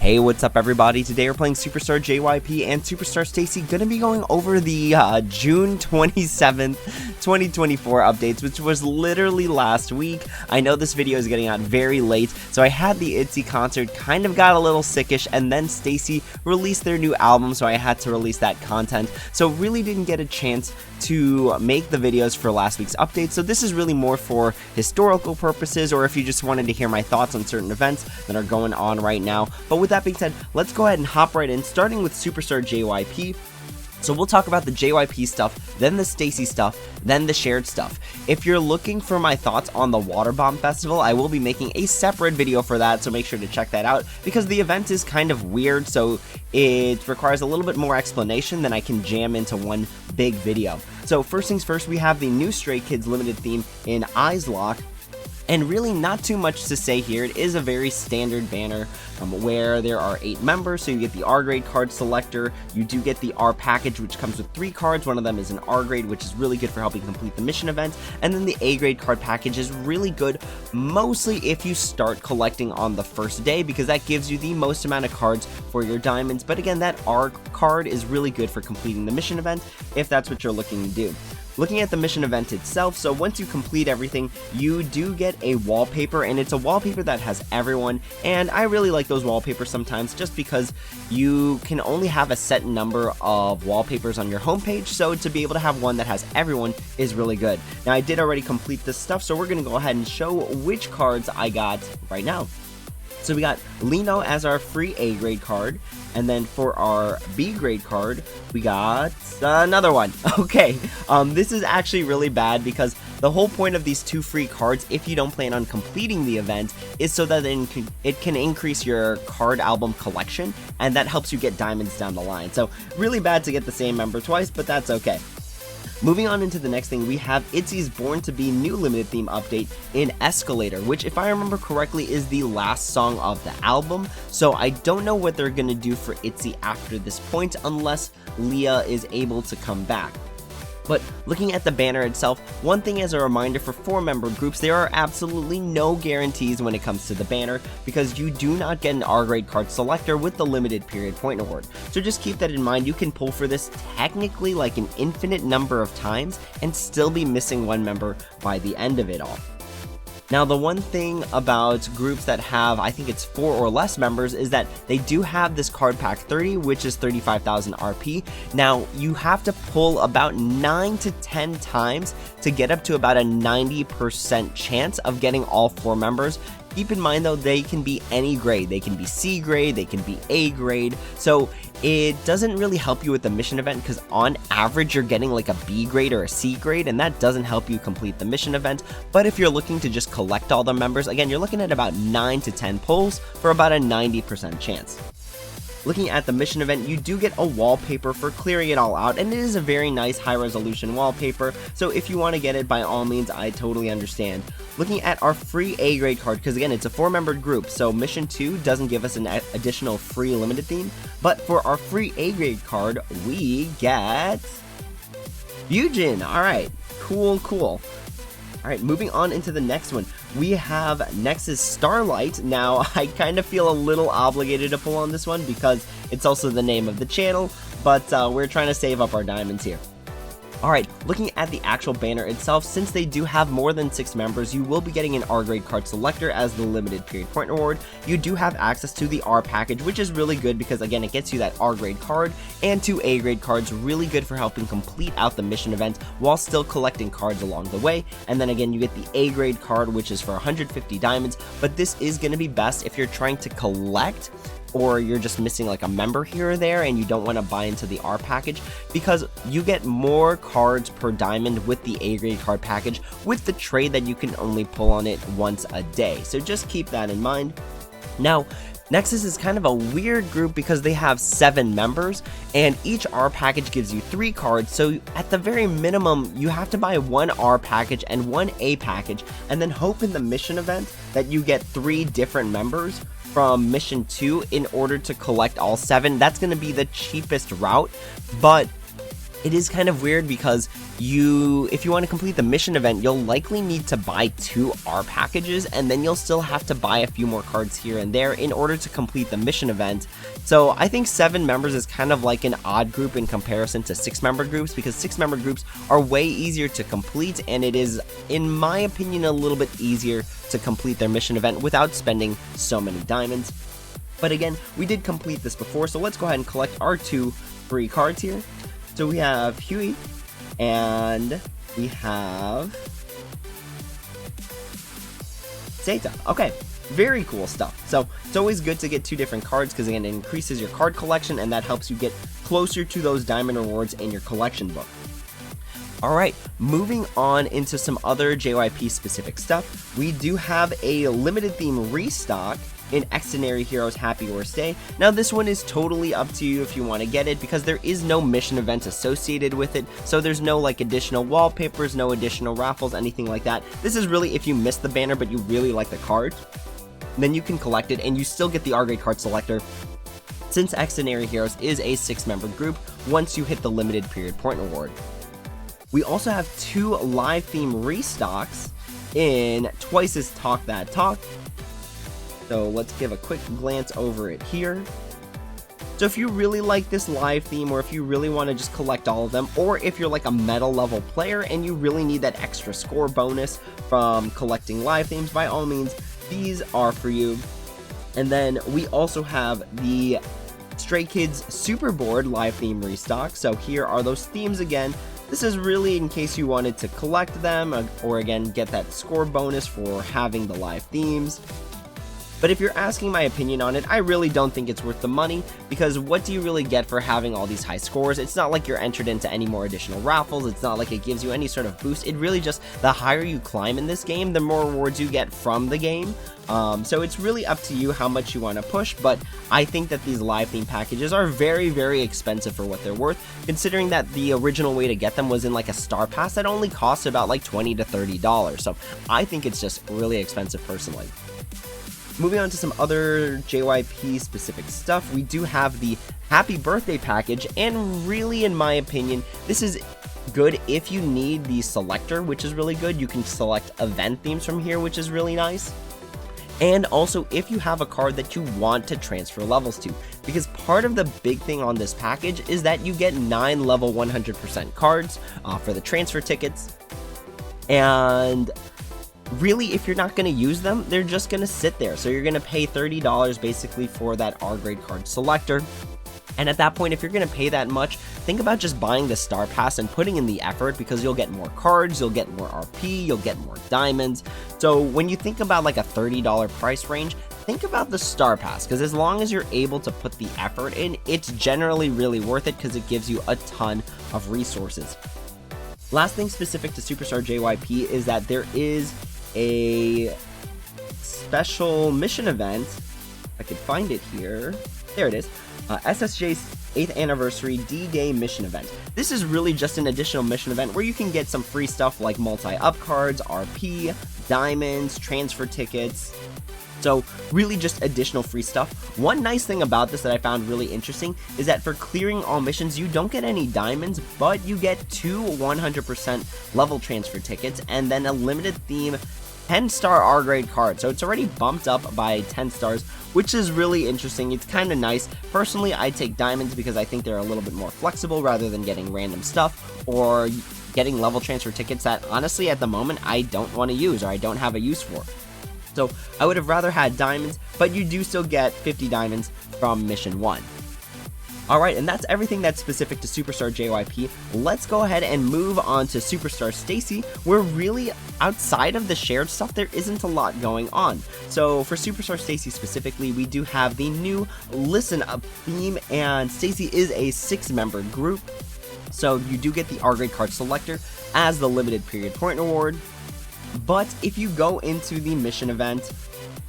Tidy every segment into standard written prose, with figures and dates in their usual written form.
Hey, what's up everybody? Today we're playing Superstar JYP and Superstar Stacy. Gonna be going over the June 27th, 2024 updates, which was literally last week. I know this video is getting out very late, so I had the ITZY concert, kind of got a little sickish, and then Stacy released their new album, so I had to release that content. So really didn't get a chance to make the videos for last week's update, so this is really more for historical purposes, or if you just wanted to hear my thoughts on certain events that are going on right now. But with that being said, let's go ahead and hop right in, starting with Superstar JYP. So we'll talk about the JYP stuff, then the Stacy stuff, then the shared stuff. If you're looking for my thoughts on the Water Bomb Festival, I will be making a separate video for that, so make sure to check that out, because the event is kind of weird, so it requires a little bit more explanation than I can jam into one big video. So first things first, we have the new Stray Kids limited theme in Eyes Lock. And really not too much to say here. It is a very standard banner where there are 8 members, so you get the R grade card selector, you do get the R package, which comes with 3 cards, one of them is an R grade, which is really good for helping complete the mission event, and then the A grade card package is really good, mostly if you start collecting on the first day, because that gives you the most amount of cards for your diamonds. But again, that R card is really good for completing the mission event, if that's what you're looking to do. Looking at the mission event itself, so once you complete everything, you do get a wallpaper, and it's a wallpaper that has everyone, and I really like those wallpapers sometimes just because you can only have a set number of wallpapers on your homepage, so to be able to have one that has everyone is really good. Now, I did already complete this stuff, so we're going to go ahead and show which cards I got right now. So we got Lino as our free A grade card, and then for our B grade card, we got another one. Okay, this is actually really bad because the whole point of these 2 free cards, if you don't plan on completing the event, is so that it can increase your card album collection, and that helps you get diamonds down the line. So really bad to get the same member twice, but that's okay. Moving on into the next thing, we have ITZY's Born to Be new limited theme update in Escalator, which, if I remember correctly, is the last song of the album, so I don't know what they're gonna do for ITZY after this point unless Leah is able to come back. But looking at the banner itself, one thing as a reminder for 4-member groups, there are absolutely no guarantees when it comes to the banner, because you do not get an R grade card selector with the limited period point award. So just keep that in mind. You can pull for this technically like an infinite number of times and still be missing 1 member by the end of it all. Now, the one thing about groups that have, I think it's 4 or less members, is that they do have this card pack 30, which is 35,000 RP. Now, you have to pull about 9 to 10 times to get up to about a 90% chance of getting all 4 members. Keep in mind though, they can be any grade. They can be C grade, they can be A grade, so it doesn't really help you with the mission event, because on average you're getting like a B grade or a C grade, and that doesn't help you complete the mission event. But if you're looking to just collect all the members, again, you're looking at about 9 to 10 pulls for about a 90% chance. Looking at the mission event, you do get a wallpaper for clearing it all out, and it is a very nice high-resolution wallpaper, so if you want to get it, by all means, I totally understand. Looking at our free A grade card, because again, it's a 4-membered group, so Mission 2 doesn't give us an additional free limited theme, but for our free A grade card, we get Yujin. Alright, cool. Alright, moving on into the next one, we have Nexus Starlight. Now, I kind of feel a little obligated to pull on this one because it's also the name of the channel, but we're trying to save up our diamonds here. Alright, looking at the actual banner itself, since they do have more than 6 members, you will be getting an R grade card selector as the limited period point award. You do have access to the R package, which is really good because again, it gets you that R grade card and 2 A grade cards, really good for helping complete out the mission event while still collecting cards along the way. And then again, you get the A grade card, which is for 150 diamonds, but this is going to be best if you're trying to collect, or you're just missing like a member here or there and you don't want to buy into the R package, because you get more cards per diamond with the A grade card package with the trade that you can only pull on it once a day. So just keep that in mind. Now, Nexus is kind of a weird group because they have 7 members, and each R package gives you 3 cards, so at the very minimum, you have to buy 1 R package and 1 A package, and then hope in the mission event that you get 3 different members from Mission 2 in order to collect all 7. That's going to be the cheapest route, but it is kind of weird because if you want to complete the mission event, you'll likely need to buy 2 R packages, and then you'll still have to buy a few more cards here and there in order to complete the mission event. So I think 7 members is kind of like an odd group in comparison to 6-member groups, because 6-member groups are way easier to complete, and it is, in my opinion, a little bit easier to complete their mission event without spending so many diamonds. But again, we did complete this before, so let's go ahead and collect our 2 free cards here. So we have Huey, and we have Zeta. Okay, very cool stuff. So it's always good to get 2 different cards because, again, it increases your card collection, and that helps you get closer to those diamond rewards in your collection book. Alright, moving on into some other JYP specific stuff, we do have a limited theme restock in Extraordinary Heroes Happy or Stay. Now this one is totally up to you if you want to get it, because there is no mission event associated with it, so there's no like additional wallpapers, no additional raffles, anything like that. This is really if you missed the banner but you really like the card, then you can collect it and you still get the R-grade card selector, since Extraordinary Heroes is a 6-member group once you hit the limited period point reward. We also have 2 live theme restocks in Twice's Talk That Talk. So let's give a quick glance over it here. So if you really like this live theme, or if you really want to just collect all of them, or if you're like a medal level player and you really need that extra score bonus from collecting live themes, by all means, these are for you. And then we also have the Stray Kids Superboard live theme restock. So here are those themes again. This is really in case you wanted to collect them, or again, get that score bonus for having the live themes. But if you're asking my opinion on it, I really don't think it's worth the money, because what do you really get for having all these high scores? It's not like you're entered into any more additional raffles, it's not like it gives you any sort of boost. It really just, the higher you climb in this game, the more rewards you get from the game. So it's really up to you how much you want to push, but I think that these live theme packages are very, very expensive for what they're worth, considering that the original way to get them was in like a star pass that only costs about like $20 to $30. So I think it's just really expensive personally. Moving on to some other JYP specific stuff, we do have the Happy Birthday package, and really, in my opinion, this is good if you need the selector, which is really good. You can select event themes from here, which is really nice. And also if you have a card that you want to transfer levels to, because part of the big thing on this package is that you get 9 level 100% cards for the transfer tickets, and really, if you're not going to use them, they're just going to sit there. So you're going to pay $30 basically for that R-grade card selector. And at that point, if you're going to pay that much, think about just buying the Star Pass and putting in the effort, because you'll get more cards, you'll get more RP, you'll get more diamonds. So when you think about like a $30 price range, think about the Star Pass, because as long as you're able to put the effort in, it's generally really worth it because it gives you a ton of resources. Last thing specific to Superstar JYP is that there is a special mission event. I could find it here. There it is. SSJ's 8th anniversary D-Day mission event. This is really just an additional mission event where you can get some free stuff like multi-up cards, RP, diamonds, transfer tickets. So really just additional free stuff. One nice thing about this that I found really interesting is that for clearing all missions, you don't get any diamonds, but you get 2 100% level transfer tickets and then a limited theme 10-star R-grade card. So it's already bumped up by 10 stars, which is really interesting. It's kind of nice. Personally, I take diamonds because I think they're a little bit more flexible rather than getting random stuff or getting level transfer tickets that honestly at the moment I don't want to use or I don't have a use for. So I would have rather had diamonds, but you do still get 50 diamonds from mission 1. Alright, and that's everything that's specific to Superstar JYP. Let's go ahead and move on to Superstar Stacy, where really, outside of the shared stuff, there isn't a lot going on. So for Superstar Stacy specifically, we do have the new Listen Up theme, and Stacy is a 6-member group. So you do get the R-grade card selector as the limited period point reward. But if you go into the mission event,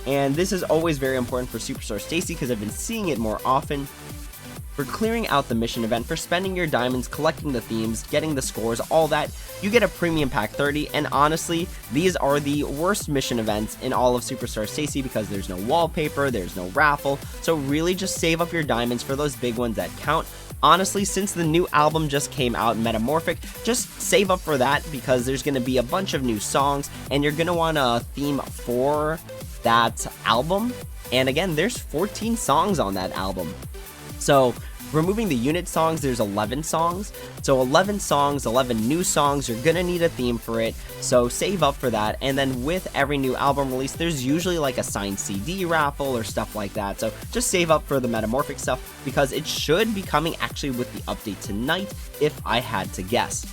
and this is always very important for Superstar Stacy because I've been seeing it more often, for clearing out the mission event, for spending your diamonds, collecting the themes, getting the scores, all that, you get a premium pack 30, and honestly, these are the worst mission events in all of Superstar Stacy because there's no wallpaper, there's no raffle, so really just save up your diamonds for those big ones that count. Honestly, since the new album just came out, Metamorphic, just save up for that because there's going to be a bunch of new songs and you're going to want a theme for that album. And again, there's 14 songs on that album. So removing the unit songs, there's 11 songs. So 11 songs, 11 new songs, you're gonna need a theme for it. So save up for that. And then with every new album release, there's usually like a signed CD raffle or stuff like that. So just save up for the Metamorphic stuff because it should be coming actually with the update tonight if I had to guess.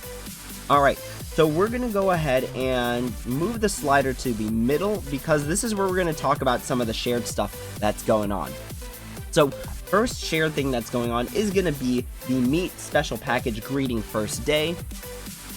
Alright, so we're gonna go ahead and move the slider to the middle because this is where we're gonna talk about some of the shared stuff that's going on. So first shared thing that's going on is going to be the Meet Special Package Greeting First Day.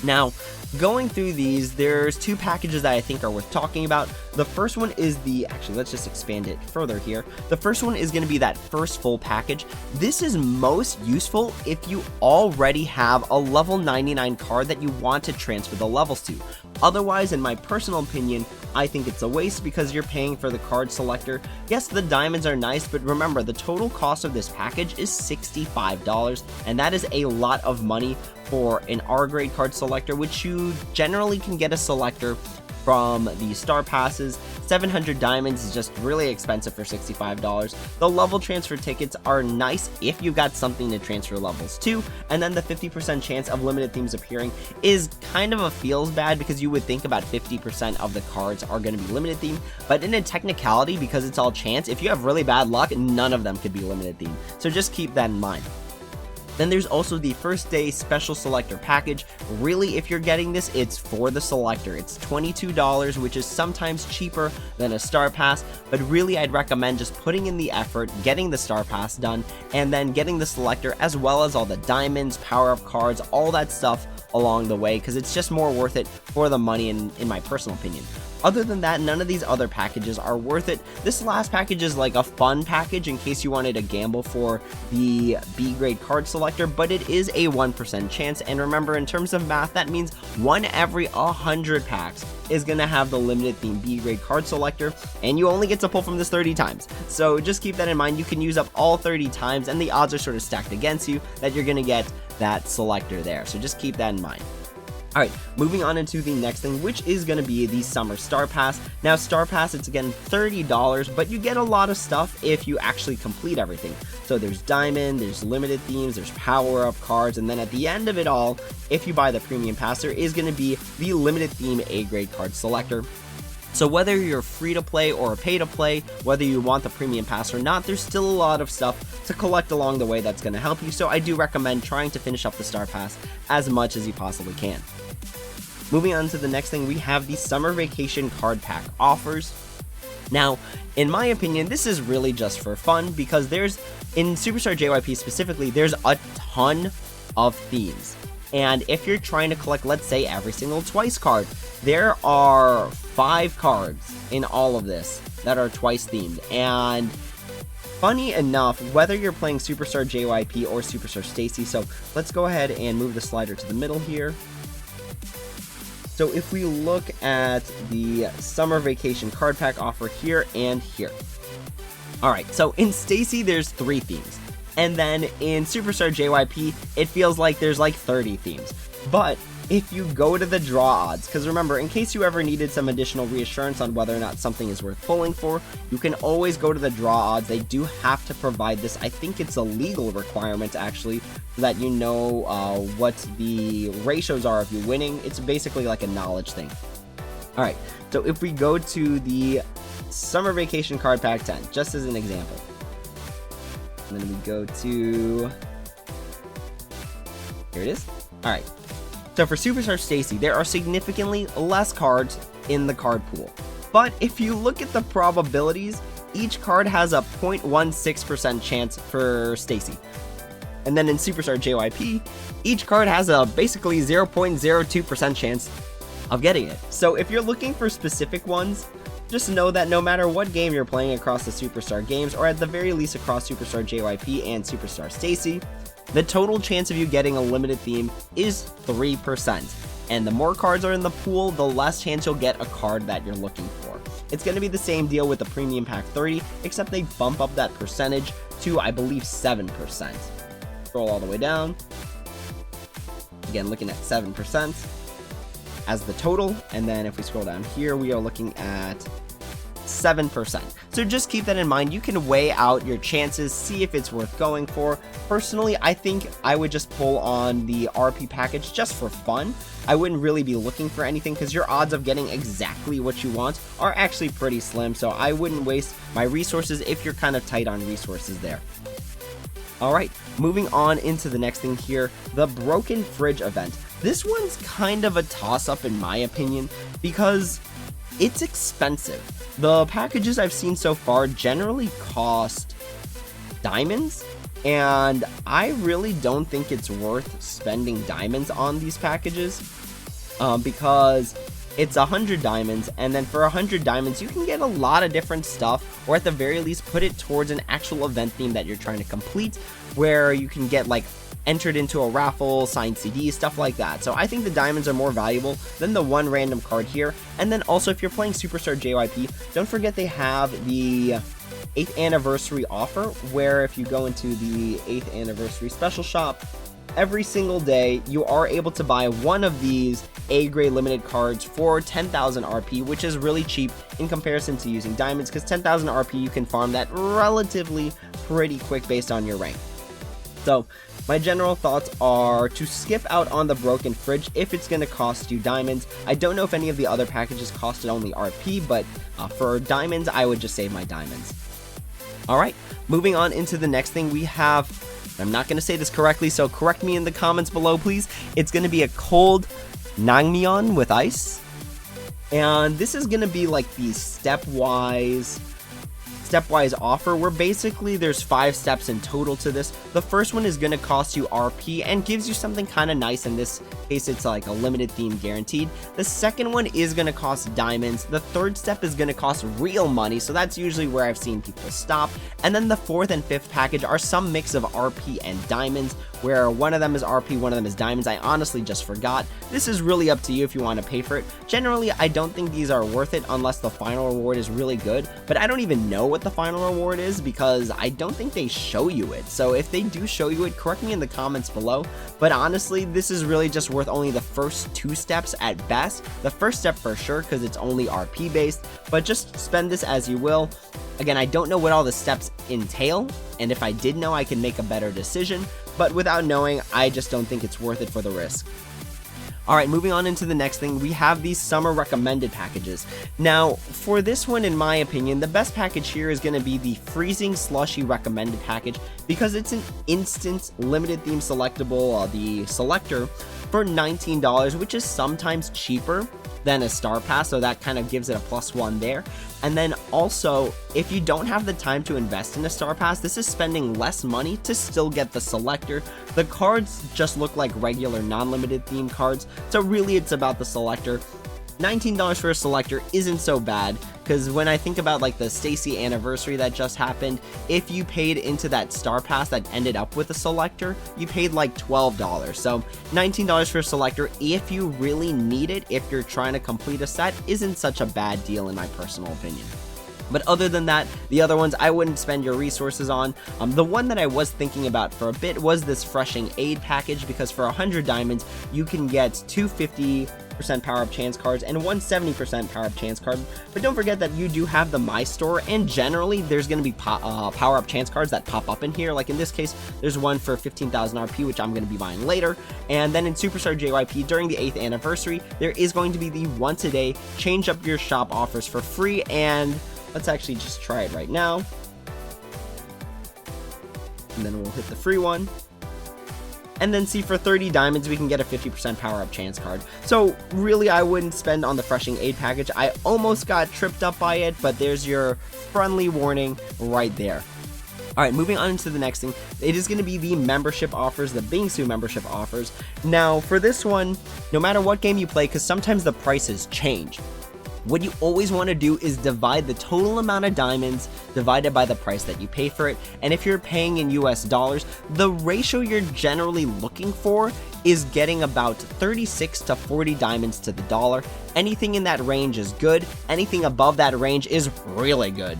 Now, going through these, there's two packages that I think are worth talking about. The first one is actually, let's just expand it further here. The first one is going to be that first full package. This is most useful if you already have a level 99 card that you want to transfer the levels to. Otherwise, in my personal opinion, I think it's a waste because you're paying for the card selector. Yes, the diamonds are nice, but remember, the total cost of this package is $65, and that is a lot of money for an R grade card selector, which you generally can get a selector from the star passes. 700 diamonds is just really expensive for $65. The level transfer tickets are nice if you got something to transfer levels to, and then the 50% chance of limited themes appearing is kind of a feels bad because you would think about 50% of the cards are going to be limited theme, but in a technicality, because it's all chance, if you have really bad luck, none of them could be limited theme. So just keep that in mind. Then there's also the first day special selector package. Really, if you're getting this, it's for the selector. It's $22, which is sometimes cheaper than a star pass, but really I'd recommend just putting in the effort, getting the star pass done, and then getting the selector as well as all the diamonds, power-up cards, all that stuff along the way, because it's just more worth it for the money in my personal opinion. Other than that, none of these other packages are worth it. This last package is like a fun package in case you wanted to gamble for the B grade card selector, but it is a 1% chance. And remember, in terms of math, that means 1 every 100 packs is going to have the limited theme B grade card selector, and you only get to pull from this 30 times. So just keep that in mind. You can use up all 30 times, and the odds are sort of stacked against you that you're going to get that selector there. So just keep that in mind. Alright, moving on into the next thing, which is going to be the Summer Star Pass. Now, Star Pass, it's again $30, but you get a lot of stuff if you actually complete everything. So there's Diamond, there's limited themes, there's power-up cards, and then at the end of it all, if you buy the Premium Pass, there is going to be the limited theme A-grade card selector. So whether you're free to play or pay to play, whether you want the Premium Pass or not, there's still a lot of stuff to collect along the way that's going to help you. So I do recommend trying to finish up the Star Pass as much as you possibly can. Moving on to the next thing, we have the Summer Vacation Card Pack offers. Now, in my opinion, this is really just for fun because in Superstar JYP specifically, there's a ton of themes. And if you're trying to collect, let's say, every single Twice card, there are 5 cards in all of this that are Twice themed. And funny enough, whether you're playing Superstar JYP or Superstar Stacy, so let's go ahead and move the slider to the middle here. So if we look at the Summer Vacation Card Pack offer here and here. Alright, so in Stacy, there's 3 themes. And then in Superstar JYP, it feels like there's like 30 themes. But if you go to the draw odds, because remember, in case you ever needed some additional reassurance on whether or not something is worth pulling for, you can always go to the draw odds. They do have to provide this. I think it's a legal requirement, actually, so that you know what the ratios are of you winning. It's basically like a knowledge thing. Alright, so if we go to the Summer Vacation Card Pack 10, just as an example. And then we go to... Here it is. Alright. So for Superstar Stacy, there are significantly less cards in the card pool. But if you look at the probabilities, each card has a 0.16% chance for Stacy. And then in Superstar JYP, each card has a basically 0.02% chance of getting it. So if you're looking for specific ones, just know that no matter what game you're playing across the Superstar games, or at the very least across Superstar JYP and Superstar Stacy, the total chance of you getting a limited theme is 3%. And the more cards are in the pool, the less chance you'll get a card that you're looking for. It's going to be the same deal with the Premium Pack 30, except they bump up that percentage to, I believe, 7%. Scroll all the way down. Again, looking at 7% as the total. And then if we scroll down here, we are looking at 7%. So just keep that in mind. You can weigh out your chances, see if it's worth going for. Personally, I think I would just pull on the RP package just for fun. I wouldn't really be looking for anything because your odds of getting exactly what you want are actually pretty slim. So I wouldn't waste my resources if you're kind of tight on resources there. Alright, moving on into the next thing here, the Broken Fridge event. This one's kind of a toss-up in my opinion because it's expensive. The packages I've seen so far generally cost diamonds, and I really don't think it's worth spending diamonds on these packages because it's 100 diamonds, and then for 100 diamonds you can get a lot of different stuff, or at the very least put it towards an actual event theme that you're trying to complete, where you can get like entered into a raffle, signed CDs, stuff like that. So I think the diamonds are more valuable than the one random card here. And then also, if you're playing Superstar JYP, don't forget they have the 8th anniversary offer, where if you go into the 8th anniversary special shop, every single day you are able to buy one of these A-grade limited cards for 10,000 RP, which is really cheap in comparison to using diamonds, because 10,000 RP you can farm that relatively pretty quick based on your rank. So my general thoughts are to skip out on the Broken Fridge if it's going to cost you diamonds. I don't know if any of the other packages costed only RP, but for diamonds, I would just save my diamonds. Alright, moving on into the next thing, we have, I'm not going to say this correctly, so correct me in the comments below, please. It's going to be a cold naengmyeon with ice. And this is going to be like the stepwise offer, where basically there's 5 steps in total to this. The first one is going to cost you RP and gives you something kind of nice. In this case, it's like a limited theme guaranteed. The second one is going to cost diamonds. The third step is going to cost real money, so that's usually where I've seen people stop. And then the 4th and 5th package are some mix of RP and diamonds, where one of them is RP, one of them is diamonds. I honestly just forgot. This is really up to you if you want to pay for it. Generally, I don't think these are worth it unless the final reward is really good, but I don't even know what the final reward is because I don't think they show you it. So if they do show you it, correct me in the comments below. But honestly, this is really just worth only the first 2 steps at best. The first step for sure, because it's only RP based, but just spend this as you will. Again, I don't know what all the steps entail, and if I did know, I can make a better decision, but without knowing, I just don't think it's worth it for the risk. Alright, moving on into the next thing, we have these summer recommended packages. Now, for this one, in my opinion, the best package here is going to be the Freezing Slushy recommended package, because it's an instant limited theme selectable, the selector, for $19, which is sometimes cheaper than a star pass, so that kind of gives it a +1 there. And then also, if you don't have the time to invest in a star pass, this is spending less money to still get the selector. The cards just look like regular non-limited theme cards, so really it's about the selector. $19 for a selector isn't so bad, because when I think about like the Stacy anniversary that just happened, if you paid into that star pass that ended up with a selector, you paid like $12. So $19 for a selector, if you really need it, if you're trying to complete a set, isn't such a bad deal in my personal opinion. But other than that, the other ones I wouldn't spend your resources on. The one that I was thinking about for a bit was this Freshing Aid package, because for 100 diamonds, you can get 250% power up chance cards and 170% power up chance card. But don't forget that you do have the My Store, and generally there's going to be power up chance cards that pop up in here. Like in this case, there's one for 15,000 RP, which I'm going to be buying later. And then in Superstar JYP during the 8th anniversary, there is going to be the once a day change up your shop offers for free, and let's actually just try it right now. And then we'll hit the free one. And then see, for 30 diamonds, we can get a 50% power up chance card. So really, I wouldn't spend on the Freshing Aid package. I almost got tripped up by it, but there's your friendly warning right there. Alright, moving on into the next thing, it is going to be the membership offers, the Bingsu membership offers. Now, for this one, no matter what game you play, because sometimes the prices change, what you always want to do is divide the total amount of diamonds divided by the price that you pay for it. And if you're paying in US dollars, the ratio you're generally looking for is getting about 36 to 40 diamonds to the dollar. Anything in that range is good. Anything above that range is really good.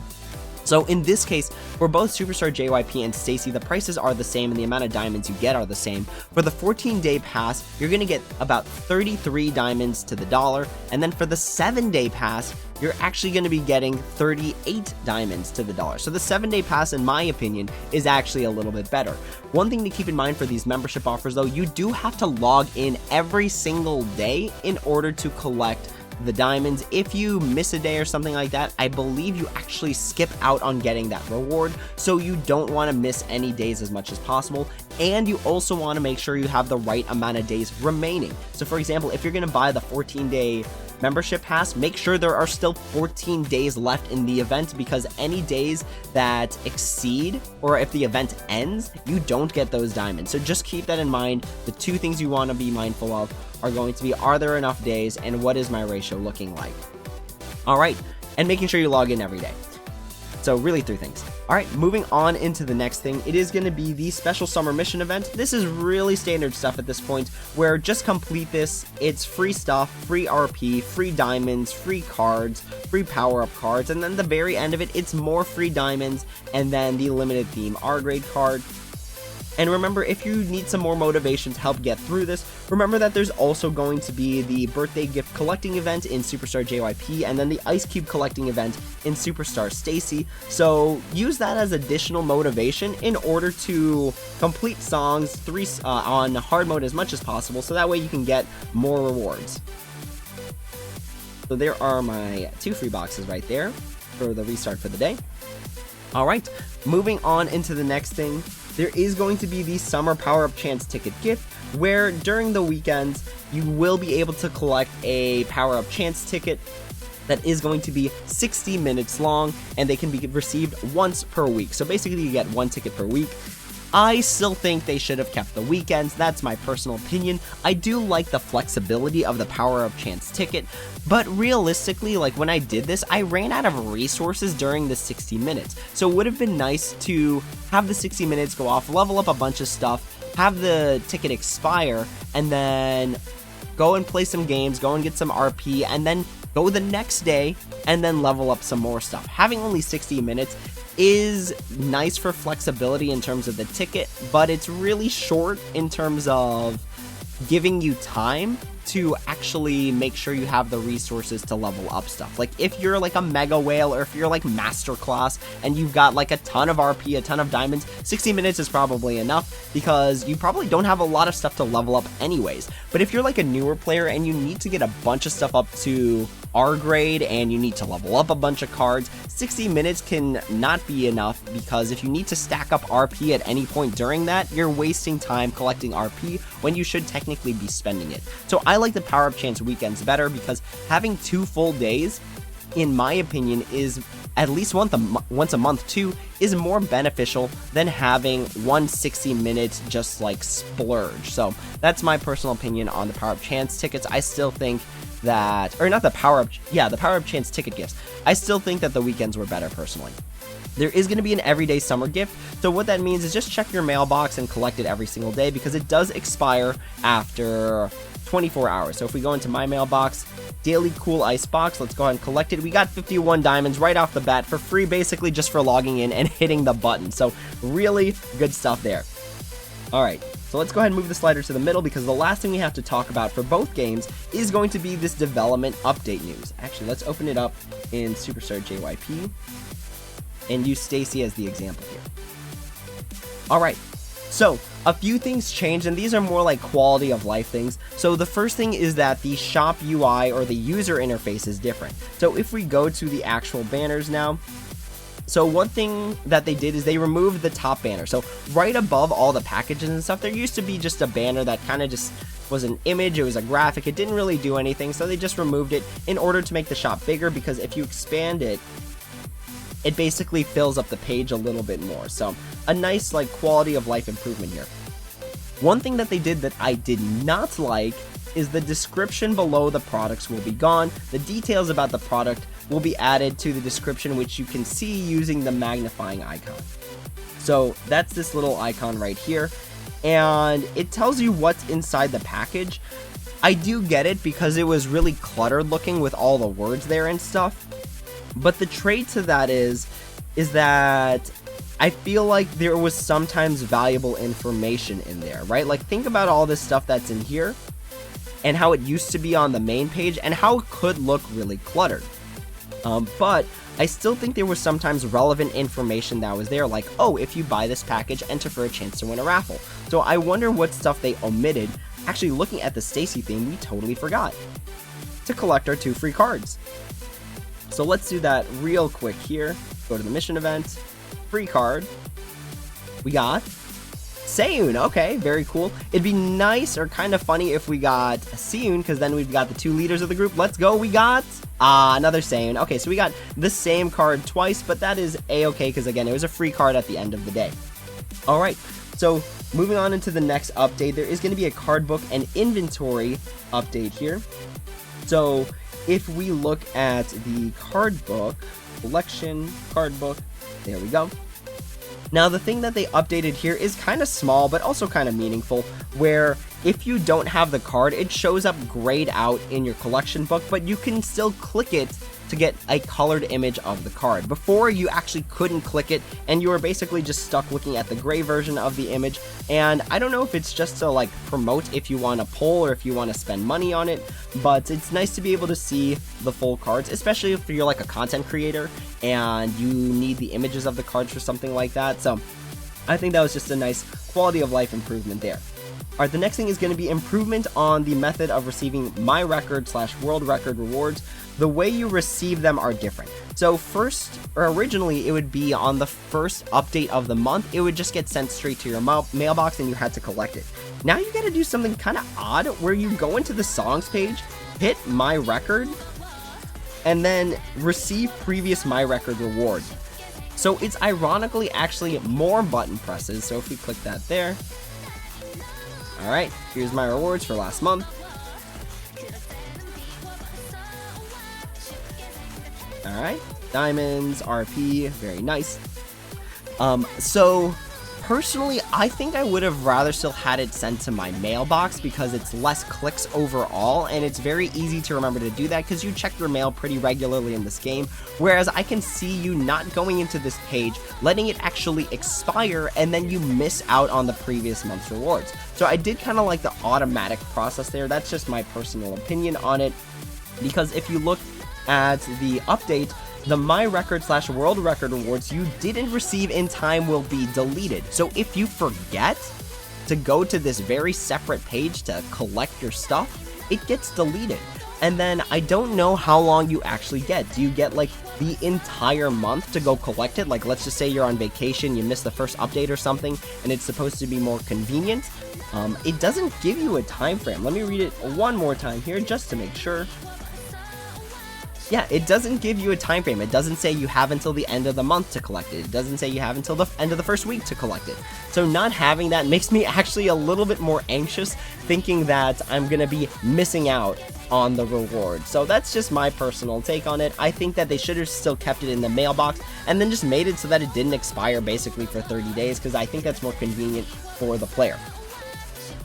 So in this case, for both Superstar JYP and Stacy, the prices are the same and the amount of diamonds you get are the same. For the 14-day pass, you're going to get about 33 diamonds to the dollar, and then for the 7-day pass, you're actually going to be getting 38 diamonds to the dollar. So the 7-day pass, in my opinion, is actually a little bit better. One thing to keep in mind for these membership offers, though, you do have to log in every single day in order to collect the diamonds. If you miss a day or something like that, I believe you actually skip out on getting that reward, so you don't want to miss any days as much as possible, and you also want to make sure you have the right amount of days remaining. So for example, if you're going to buy the 14-day membership pass, make sure there are still 14 days left in the event, because any days that exceed, or if the event ends, you don't get those diamonds. So just keep that in mind. The two things you want to be mindful of are going to be, are there enough days, and what is my ratio looking like? All right, and making sure you log in every day. So really 3 things. All right, moving on into the next thing, it is going to be the special summer mission event. This is really standard stuff at this point, where just complete this. It's free stuff, free RP, free diamonds, free cards, free power-up cards, and then the very end of it, it's more free diamonds, and then the limited theme R-grade card. And remember, if you need some more motivation to help get through this, remember that there's also going to be the birthday gift collecting event in Superstar JYP, and then the Ice Cube collecting event in Superstar Stacy. So use that as additional motivation in order to complete songs on hard mode as much as possible, so that way you can get more rewards. So there are my 2 free boxes right there for the restart for the day. Alright, moving on into the next thing. There is going to be the Summer Power-Up Chance Ticket gift, where during the weekends, you will be able to collect a Power-Up Chance ticket that is going to be 60 minutes long, and they can be received once per week. So basically, you get 1 ticket per week. I still think they should have kept the weekends. That's my personal opinion. I do like the flexibility of the Power-Up Chance ticket, but realistically, like when I did this, I ran out of resources during the 60 minutes. So it would have been nice to have the 60 minutes go off, level up a bunch of stuff, have the ticket expire, and then go and play some games, go and get some RP, and then go the next day and then level up some more stuff. Having only 60 minutes is nice for flexibility in terms of the ticket, but it's really short in terms of giving you time to actually make sure you have the resources to level up stuff. Like if you're like a Mega Whale, or if you're like Masterclass and you've got like a ton of RP, a ton of diamonds, 60 minutes is probably enough, because you probably don't have a lot of stuff to level up anyways. But if you're like a newer player and you need to get a bunch of stuff up to R grade and you need to level up a bunch of cards, 60 minutes can not be enough, because if you need to stack up RP at any point during that, you're wasting time collecting RP when you should technically be spending it. So I like the Power-Up Chance weekends better, because having 2 full days, in my opinion, is at least once a month too, is more beneficial than having 160 minutes just like splurge. So that's my personal opinion on the Power-Up Chance tickets. I still think that, or not the Power-Up, yeah, the Power-Up Chance ticket gifts. I still think that the weekends were better personally. There is going to be an everyday summer gift, so what that means is just check your mailbox and collect it every single day, because it does expire after 24 hours. So if we go into my mailbox, daily cool ice box, let's go ahead and collect it. We got 51 diamonds right off the bat for free, basically just for logging in and hitting the button. So really good stuff there. All right, so let's go ahead and move the slider to the middle, because the last thing we have to talk about for both games is going to be this development update news. Actually, let's open it up in Superstar JYP and use Stacy as the example here. All right, so a few things changed, and these are more like quality of life things. So the first thing is that the shop UI, or the user interface, is different. So if we go to the actual banners now, so one thing that they did is they removed the top banner. So right above all the packages and stuff, there used to be just a banner that kind of just was an image, it was a graphic, it didn't really do anything, so they just removed it in order to make the shop bigger, because if you expand it, it basically fills up the page a little bit more. So a nice like quality of life improvement here. One thing that they did that I did not like is the description below the products will be gone. The details about the product will be added to the description, which you can see using the magnifying icon. So that's this little icon right here, and it tells you what's inside the package. I do get it, because it was really cluttered looking with all the words there and stuff. But the trade to that is is that I feel like there was sometimes valuable information in there, right? Like, think about all this stuff that's in here and how it used to be on the main page and how it could look really cluttered. But I still think there was sometimes relevant information that was there, like, oh, if you buy this package, enter for a chance to win a raffle. So I wonder what stuff they omitted. Actually, looking at the Stacy theme, we totally forgot to collect our 2 free cards. So let's do that real quick here. Go to the mission event, free card. We got Seiyun. Okay, very cool. It'd be nice or kind of funny if we got Seiyun, because then we've got the 2 leaders of the group. Let's go. We got another Seiyun. Okay, so we got the same card twice, but that is a-okay, because again, it was a free card at the end of the day. All right, so moving on into the next update, there is going to be a card book and inventory update here. So if we look at the card book, collection, card book, there we go. Now, the thing that they updated here is kind of small, but also kind of meaningful, where if you don't have the card, it shows up grayed out in your collection book, but you can still click it to get a colored image of the card. Before, you actually couldn't click it, and you were basically just stuck looking at the gray version of the image, and I don't know if it's just to, like, promote if you want to pull or if you want to spend money on it, but it's nice to be able to see the full cards, especially if you're, like, a content creator and you need the images of the cards for something like that. So I think that was just a nice quality of life improvement there. Alright, the next thing is going to be improvement on the method of receiving my record/world record rewards. The way you receive them are different. So originally it would be on the first update of the month, it would just get sent straight to your mailbox and you had to collect it. Now you got to do something kind of odd where you go into the songs page, hit my record, and then receive previous my record rewards. So it's ironically actually more button presses. So if we click that there, alright, here's my rewards for last month. Alright, diamonds, RP, very nice. So personally, I think I would have rather still had it sent to my mailbox because it's less clicks overall, and it's very easy to remember to do that because you check your mail pretty regularly in this game, whereas I can see you not going into this page, letting it actually expire, and then you miss out on the previous month's rewards. So I did kind of like the automatic process there. That's just my personal opinion on it, because if you look at the update, the my record/world record rewards you didn't receive in time will be deleted. So if you forget to go to this very separate page to collect your stuff, it gets deleted. And then I don't know how long you actually get. Do you get like the entire month to go collect it? Like, let's just say you're on vacation, you missed the first update or something, and it's supposed to be more convenient. It doesn't give you a time frame. Let me read it one more time here just to make sure. Yeah, it doesn't give you a time frame. It doesn't say you have until the end of the month to collect it. It doesn't say you have until the end of the first week to collect it. So not having that makes me actually a little bit more anxious, thinking that I'm going to be missing out on the reward. So that's just my personal take on it. I think that they should have still kept it in the mailbox and then just made it so that it didn't expire basically for 30 days, because I think that's more convenient for the player.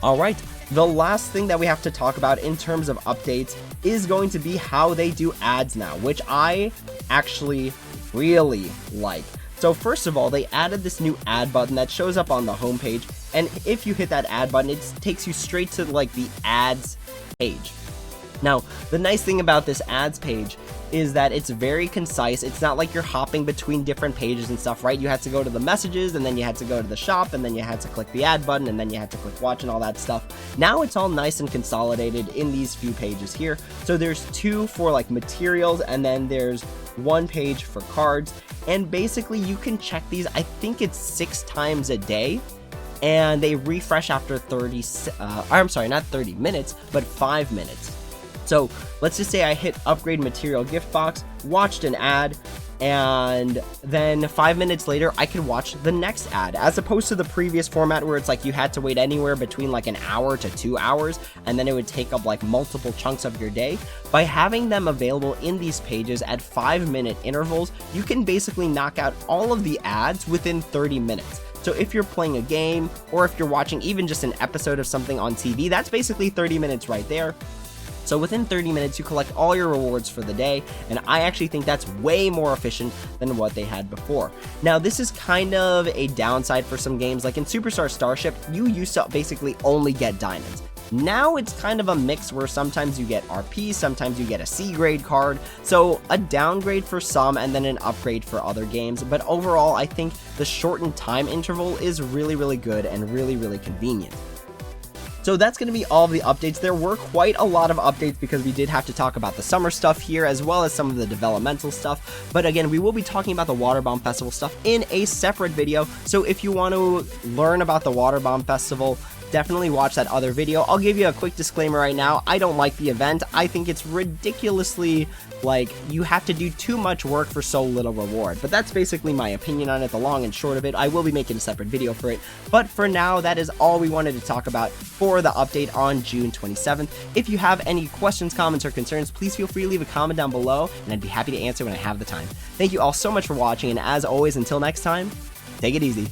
Alright, the last thing that we have to talk about in terms of updates is going to be how they do ads now, which I actually really like. So first of all, they added this new ad button that shows up on the homepage, and if you hit that ad button, it takes you straight to like the ads page. Now, the nice thing about this ads page is that it's very concise. It's not like you're hopping between different pages and stuff, right? You had to go to the messages, and then you had to go to the shop, and then you had to click the ad button, and then you had to click watch and all that stuff. Now it's all nice and consolidated in these few pages here. So there's 2 for like materials, and then there's 1 page for cards, and basically you can check these, I think it's 6 times a day, and they refresh after I'm sorry, not 30 minutes, but 5 minutes. So let's just say I hit upgrade material gift box, watched an ad, and then 5 minutes later I could watch the next ad, as opposed to the previous format where it's like you had to wait anywhere between like an hour to 2 hours, and then it would take up like multiple chunks of your day. By having them available in these pages at 5-minute intervals, you can basically knock out all of the ads within 30 minutes. So if you're playing a game, or if you're watching even just an episode of something on TV, that's basically 30 minutes right there. So within 30 minutes, you collect all your rewards for the day, and I actually think that's way more efficient than what they had before. Now, this is kind of a downside for some games. Like in Superstar Starship, you used to basically only get diamonds. Now it's kind of a mix where sometimes you get RP, sometimes you get a C grade card, so a downgrade for some and then an upgrade for other games, but overall I think the shortened time interval is really good and really convenient. So that's going to be all of the updates. There were quite a lot of updates because we did have to talk about the summer stuff here as well as some of the developmental stuff. But again, we will be talking about the Water Bomb Festival stuff in a separate video. So if you want to learn about the Water Bomb Festival, definitely watch that other video. I'll give you a quick disclaimer right now. I don't like the event. I think it's ridiculously, like, you have to do too much work for so little reward. But that's basically my opinion on it, the long and short of it. I will be making a separate video for it. But for now, that is all we wanted to talk about for the update on June 27th. If you have any questions, comments, or concerns, please feel free to leave a comment down below, and I'd be happy to answer when I have the time. Thank you all so much for watching, and as always, until next time, take it easy.